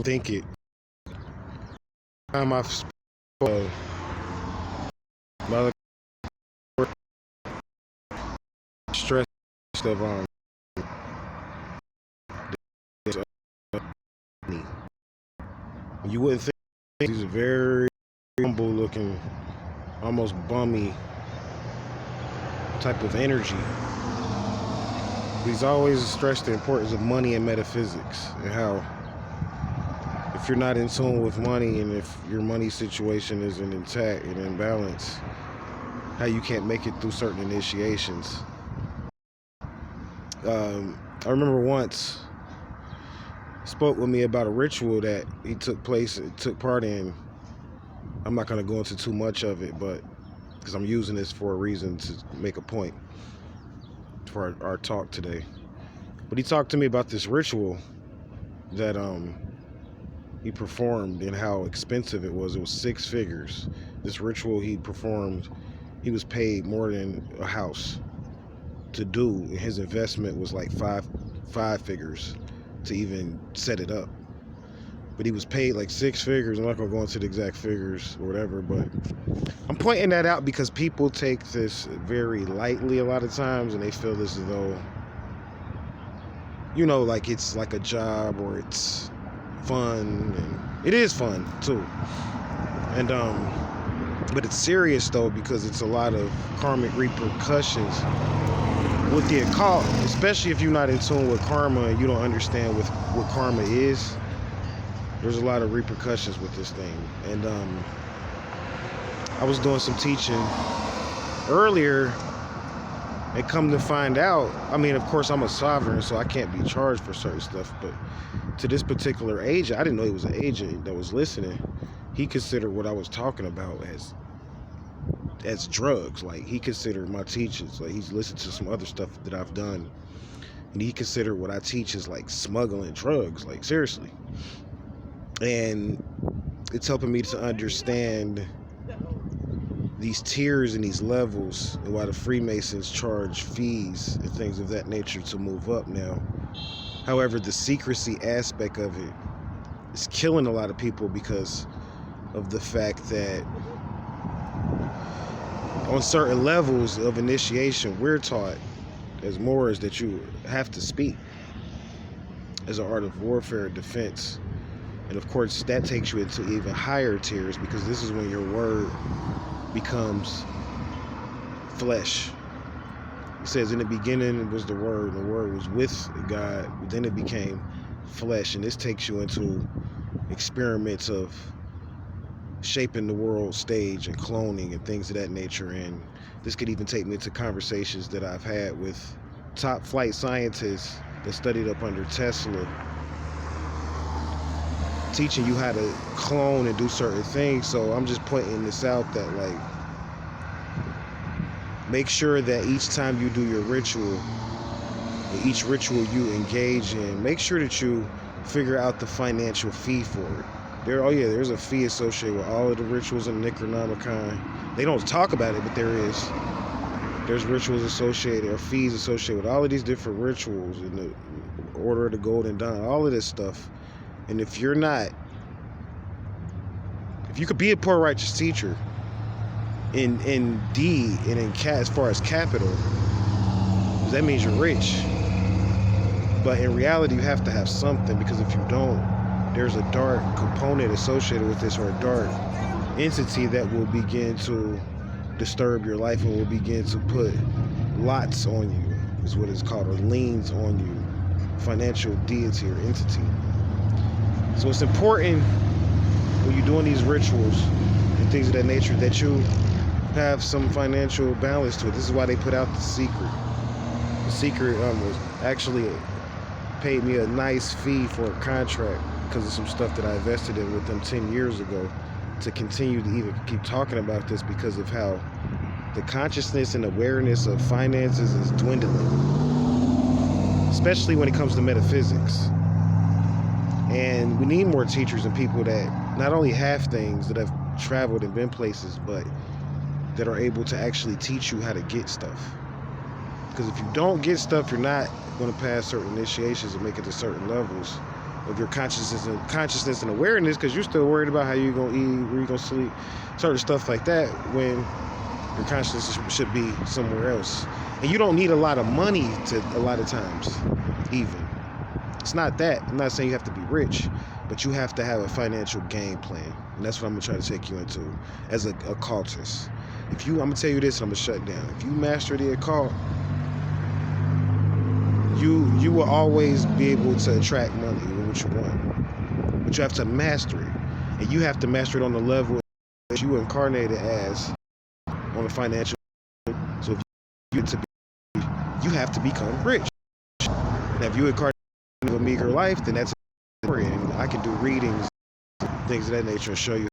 think it. Time I've spoken about stress of this, me. You wouldn't think he's a very humble looking, almost bummy type of energy. He's always stressed the importance of money and metaphysics and how if you're not in tune with money and if your money situation isn't intact and in balance, how you can't make it through certain initiations. I remember once spoke with me about a ritual that he took part in. I'm not going to go into too much of it, but because I'm using this for a reason to make a point for our talk today. But he talked to me about this ritual that he performed and how expensive it was. It was 6 figures. This ritual he performed, he was paid more than a house to do. His investment was like five figures to even set it up. But he was paid like 6 figures. I'm not gonna go into the exact figures or whatever, but I'm pointing that out because people take this very lightly a lot of times, and they feel as though, like it's like a job or it's fun, and it is fun too. And but it's serious though because it's a lot of karmic repercussions with the occult, especially if you're not in tune with karma and you don't understand what karma is. There's a lot of repercussions with this thing. And I was doing some teaching earlier and come to find out, I mean, of course I'm a sovereign, so I can't be charged for certain stuff, but to this particular agent, I didn't know he was an agent that was listening. He considered what I was talking about as drugs. Like, he considered my teachings, like he's listened to some other stuff that I've done, and he considered what I teach as like smuggling drugs, like seriously. And it's helping me to understand these tiers and these levels and why the Freemasons charge fees and things of that nature to move up now. However, the secrecy aspect of it is killing a lot of people because of the fact that on certain levels of initiation, we're taught as Moors that you have to speak as an art of warfare and defense. And of course, that takes you into even higher tiers because this is when your word becomes flesh. It says, in the beginning was the Word, and the Word was with God, but then it became flesh. And this takes you into experiments of shaping the world stage and cloning and things of that nature. And this could even take me into conversations that I've had with top flight scientists that studied up under Tesla, teaching you how to clone and do certain things. So I'm just pointing this out that, like, make sure that each time you do your ritual, each ritual you engage in, make sure that you figure out the financial fee for it. There's a fee associated with all of the rituals in the Necronomicon. They don't talk about it, but there's rituals associated or fees associated with all of these different rituals in the Order of the Golden Dawn, all of this stuff. And if you could be a poor righteous teacher in D and in as far as capital, that means you're rich. But in reality, you have to have something, because if you don't, there's a dark component associated with this, or a dark entity that will begin to disturb your life and will begin to put lots on you, is what it's called, or liens on you, financial deity or entity. So it's important when you're doing these rituals and things of that nature that you have some financial balance to it. This is why they put out The Secret. The Secret was actually paid me a nice fee for a contract because of some stuff that I invested in with them 10 years ago, to continue to even keep talking about this, because of how the consciousness and awareness of finances is dwindling, especially when it comes to metaphysics. And we need more teachers and people that not only have things, that have traveled and been places, but that are able to actually teach you how to get stuff. Because if you don't get stuff, you're not going to pass certain initiations and make it to certain levels. of your consciousness and awareness, because you're still worried about how you're gonna eat, where you're gonna sleep, certain stuff like that, when your consciousness should be somewhere else. And you don't need a lot of money to, a lot of times, even. It's not that. I'm not saying you have to be rich, but you have to have a financial game plan. And that's what I'm gonna try to take you into as a occultist. I'm gonna tell you this, and I'm gonna shut down. If you master the occult, you will always be able to attract money with what you want. But you have to master it. And you have to master it on the level that you incarnated as on the financial. So if you get to be, you have to become rich. Now if you incarnate a meager life, then that's a story. And I can do readings, things of that nature, and show you